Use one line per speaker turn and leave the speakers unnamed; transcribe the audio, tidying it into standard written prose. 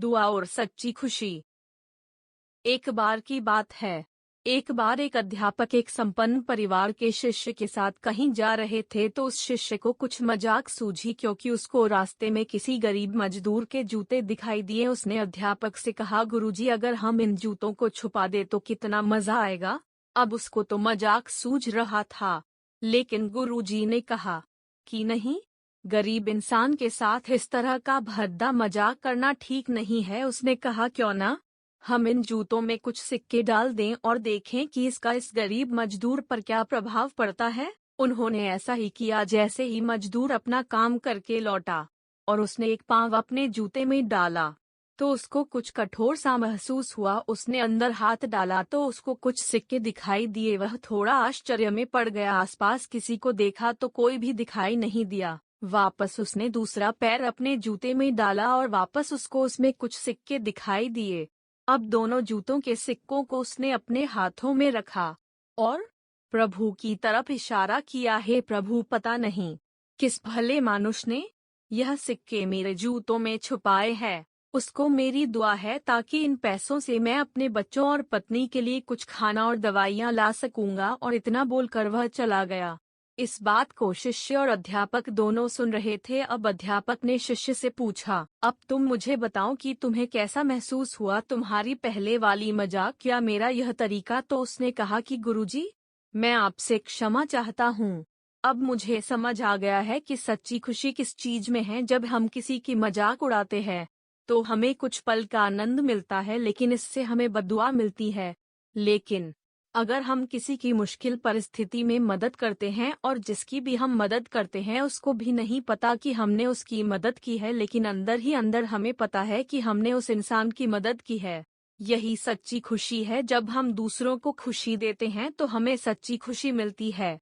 दुआ और सच्ची खुशी। एक बार की बात है, एक बार एक अध्यापक एक संपन्न परिवार के शिष्य के साथ कहीं जा रहे थे तो उस शिष्य को कुछ मजाक सूझी क्योंकि उसको रास्ते में किसी गरीब मजदूर के जूते दिखाई दिए। उसने अध्यापक से कहा, गुरुजी अगर हम इन जूतों को छुपा दे तो कितना मजा आएगा। अब उसको तो मजाक सूझ रहा था, लेकिन गुरुजी ने कहा कि नहीं, गरीब इंसान के साथ इस तरह का भद्दा मजाक करना ठीक नहीं है। उसने कहा, क्यों ना हम इन जूतों में कुछ सिक्के डाल दें और देखें कि इसका इस गरीब मजदूर पर क्या प्रभाव पड़ता है। उन्होंने ऐसा ही किया। जैसे ही मजदूर अपना काम करके लौटा और उसने एक पाँव अपने जूते में डाला तो उसको कुछ कठोर सा महसूस हुआ। उसने अंदर हाथ डाला तो उसको कुछ सिक्के दिखाई दिए। वह थोड़ा आश्चर्य में पड़ गया। आसपास किसी को देखा तो कोई भी दिखाई नहीं दिया। वापस उसने दूसरा पैर अपने जूते में डाला और वापस उसको उसमें कुछ सिक्के दिखाई दिए। अब दोनों जूतों के सिक्कों को उसने अपने हाथों में रखा और प्रभु की तरफ इशारा किया, हे प्रभु, पता नहीं किस भले मानुष ने यह सिक्के मेरे जूतों में छुपाए हैं। उसको मेरी दुआ है ताकि इन पैसों से मैं अपने बच्चों और पत्नी के लिए कुछ खाना और दवाइयाँ ला सकूंगा। और इतना बोलकर वह चला गया। इस बात को शिष्य और अध्यापक दोनों सुन रहे थे। अब अध्यापक ने शिष्य से पूछा, अब तुम मुझे बताओ कि तुम्हें कैसा महसूस हुआ, तुम्हारी पहले वाली मजाक या मेरा यह तरीका। तो उसने कहा कि गुरुजी, मैं आपसे क्षमा चाहता हूँ। अब मुझे समझ आ गया है कि सच्ची खुशी किस चीज में है। जब हम किसी की मजाक उड़ाते हैं तो हमें कुछ पल का आनंद मिलता है, लेकिन इससे हमें बद्दुआ मिलती है। लेकिन अगर हम किसी की मुश्किल परिस्थिति में मदद करते हैं और जिसकी भी हम मदद करते हैं उसको भी नहीं पता कि हमने उसकी मदद की है, लेकिन अंदर ही अंदर हमें पता है कि हमने उस इंसान की मदद की है, यही सच्ची खुशी है। जब हम दूसरों को खुशी देते हैं तो हमें सच्ची खुशी मिलती है।